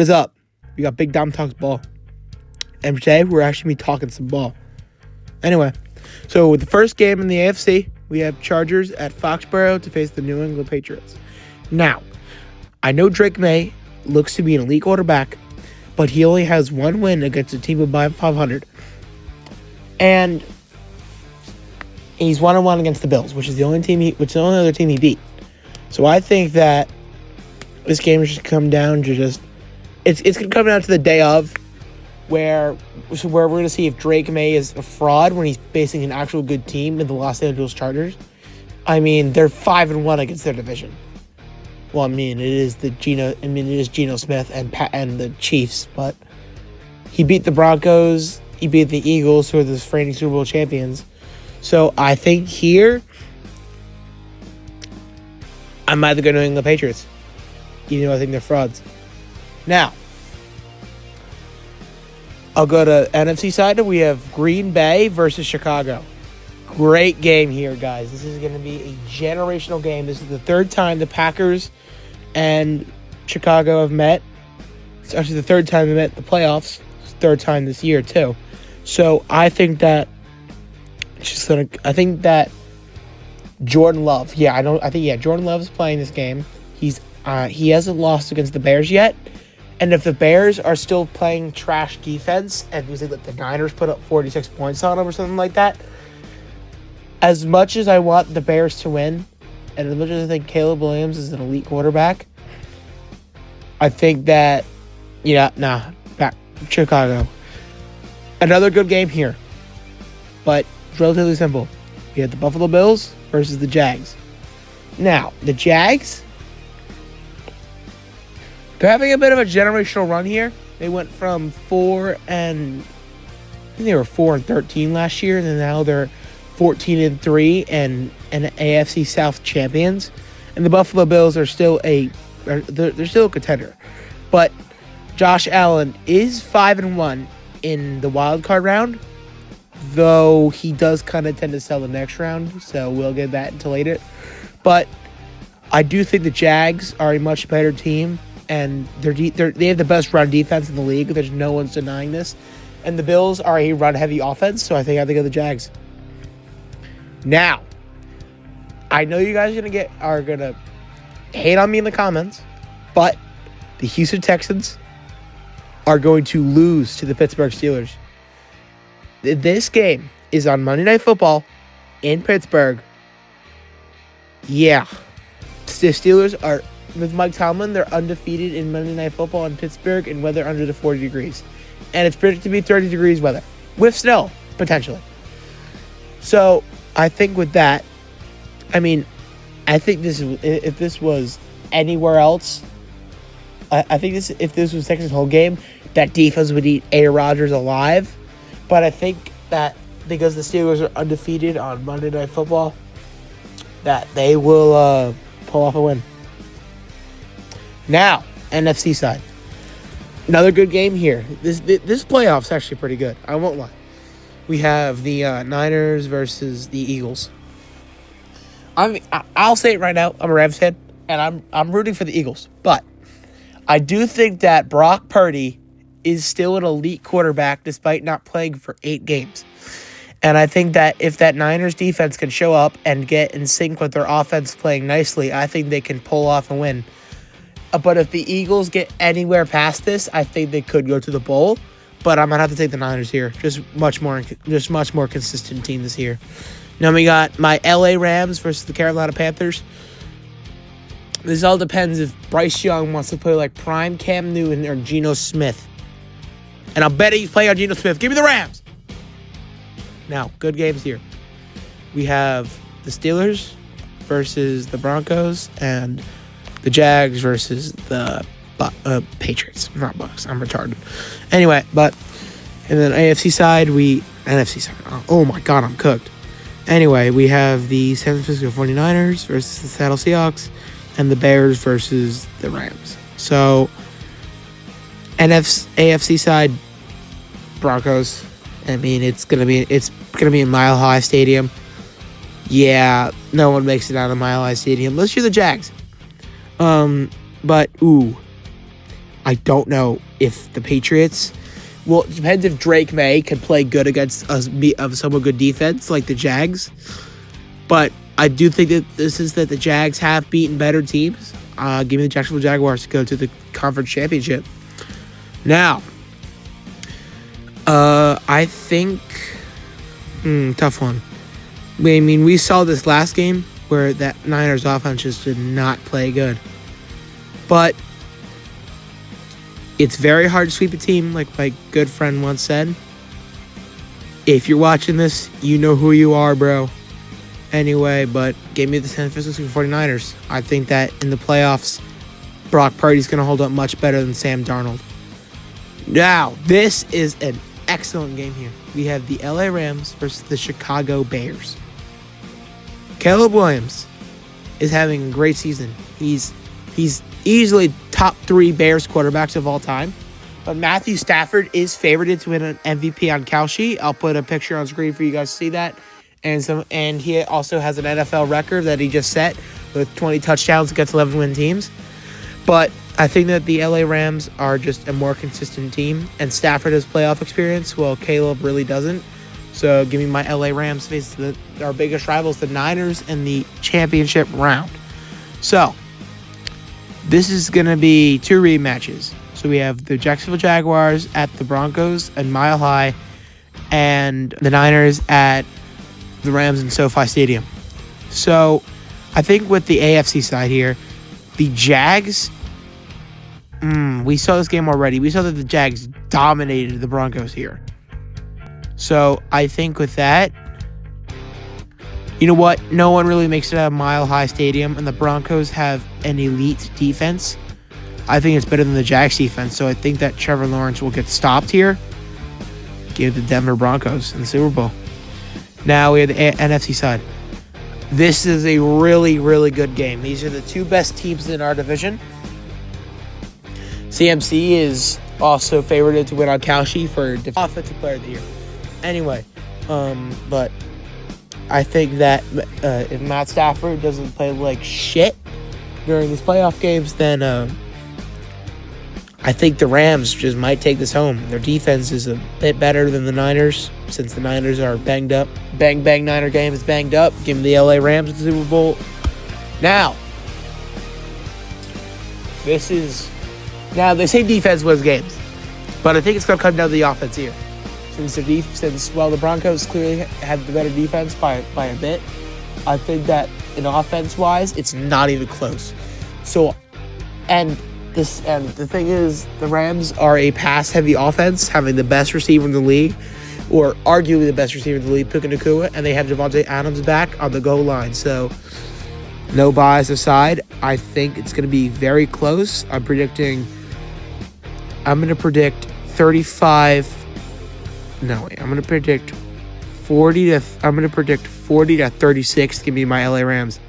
What's up? We got Big Dom Talks Ball. And today we're actually talking some ball. Anyway, so with the first game in the AFC, we have Chargers at Foxborough to face the New England Patriots. Now, I know Drake May looks to be an elite quarterback, but he only has one win against a team above 500. And he's 1-1 against the Bills, which is the only other team he beat. So I think that this game is just come down to it's going to come down to the day of where we're going to see if Drake May is a fraud when he's facing an actual good team in the Los Angeles Chargers. I mean, they're 5-1 against their division. Well, it is Geno Smith and the Chiefs, but he beat the Broncos, he beat the Eagles, who are the reigning Super Bowl champions. So I think here, I'm either going to New England Patriots. I think they're frauds. Now, I'll go to NFC side. We have Green Bay versus Chicago. Great game here, guys. This is going to be a generational game. This is the third time the Packers and Chicago have met. It's actually the third time they met in the playoffs. It's the third time this year, too. So I think that Jordan Love. Jordan Love is playing this game. He hasn't lost against the Bears yet. And if the Bears are still playing trash defense and we say that the Niners put up 46 points on them or something like that, as much as I want the Bears to win, and as much as I think Caleb Williams is an elite quarterback, I think that, back Chicago. Another good game here, but it's relatively simple. We have the Buffalo Bills versus the Jags. Now, the Jags, they're having a bit of a generational run here. They went from 4-13 last year, and now they're 14-3 and AFC South champions. And the Buffalo Bills are still they're still a contender. But Josh Allen is 5-1 in the wild card round, though he does kind of tend to sell the next round, so we'll get that until later. But I do think the Jags are a much better team, and they have the best run defense in the league. There's no one's denying this. And the Bills are a run-heavy offense, so I think go the Jags. Now, I know you guys are gonna hate on me in the comments, but the Houston Texans are going to lose to the Pittsburgh Steelers. This game is on Monday Night Football in Pittsburgh. Yeah. The Steelers are, with Mike Tomlin, they're undefeated in Monday Night Football in Pittsburgh in weather under the 40 degrees. And it's predicted to be 30 degrees weather, with snow, potentially. So, I think with that, if this was anywhere else, if this was Texas' whole game, that defense would eat Aaron Rodgers alive. But I think that because the Steelers are undefeated on Monday Night Football, that they will pull off a win. Now, NFC side. Another good game here. This playoff's actually pretty good. I won't lie. We have the Niners versus the Eagles. I'll say it right now. I'm a Rams fan, and I'm rooting for the Eagles. But I do think that Brock Purdy is still an elite quarterback despite not playing for 8 games. And I think that if that Niners defense can show up and get in sync with their offense playing nicely, I think they can pull off a win. But if the Eagles get anywhere past this, I think they could go to the bowl. But I'm gonna have to take the Niners here. Just much more consistent team this year. Now we got my LA Rams versus the Carolina Panthers. This all depends if Bryce Young wants to play like prime Cam Newton or Geno Smith. And I'll bet he's playing on Geno Smith. Give me the Rams. Now, good games here. We have the Steelers versus the Broncos and the Jags versus the Patriots. Not Bucks. I'm retarded. Anyway, and then NFC side, oh my God, I'm cooked. Anyway, we have the San Francisco 49ers versus the Seattle Seahawks and the Bears versus the Rams. So, AFC side, Broncos. It's gonna be in Mile High Stadium. Yeah, no one makes it out of Mile High Stadium. Let's do the Jags. But I don't know if the Patriots. Well, it depends if Drake May can play good against of somewhat good defense like the Jags. But I do think that the Jags have beaten better teams. Give me the Jacksonville Jaguars to go to the conference championship. Now, I think tough one. I mean, we saw this last game where that Niners offense just did not play good. But it's very hard to sweep a team, like my good friend once said. If you're watching this, you know who you are, bro. Anyway, but give me the San Francisco 49ers. I think that in the playoffs, Brock Purdy's going to hold up much better than Sam Darnold. Now, this is an excellent game here. We have the LA Rams versus the Chicago Bears. Caleb Williams is having a great season. He's easily top 3 Bears quarterbacks of all time. But Matthew Stafford is favored to win an MVP on Kalshi. I'll put a picture on screen for you guys to see that. And he also has an NFL record that he just set with 20 touchdowns against 11-win teams. But I think that the LA Rams are just a more consistent team. And Stafford has playoff experience, while Caleb really doesn't. So give me my LA Rams face our biggest rivals, the Niners, in the championship round. So this is going to be 2 rematches. So we have the Jacksonville Jaguars at the Broncos and Mile High, and the Niners at the Rams in SoFi Stadium. So I think with the AFC side here, the Jags, we saw this game already. We saw that the Jags dominated the Broncos here. So I think with that, you know what? No one really makes it out of Mile High Stadium, and the Broncos have an elite defense. I think it's better than the Jags defense, so I think that Trevor Lawrence will get stopped here. Give the Denver Broncos in the Super Bowl. Now we have the NFC side. This is a really, really good game. These are the 2 best teams in our division. CMC is also favored to win on Kalshi for Offensive Player of the Year. Anyway, but I think that if Matt Stafford doesn't play like shit during these playoff games, then I think the Rams just might take this home. Their defense is a bit better than the Niners, since the Niners are banged up. Bang, bang, Niner game is banged up. Give me the LA Rams at the Super Bowl. Now, they say defense wins games, but I think it's going to come down to the offense here. Since the Broncos clearly have the better defense by a bit, I think that in offense-wise, it's not even close. So, and the thing is, the Rams are a pass-heavy offense, having the best receiver in the league, or arguably the best receiver in the league, Puka Nacua, and they have Devontae Adams back on the goal line. So, no bias aside, I think it's going to be very close. I'm going to predict 35. No, wait. I'm going to predict 40 to 36. Give me my LA Rams.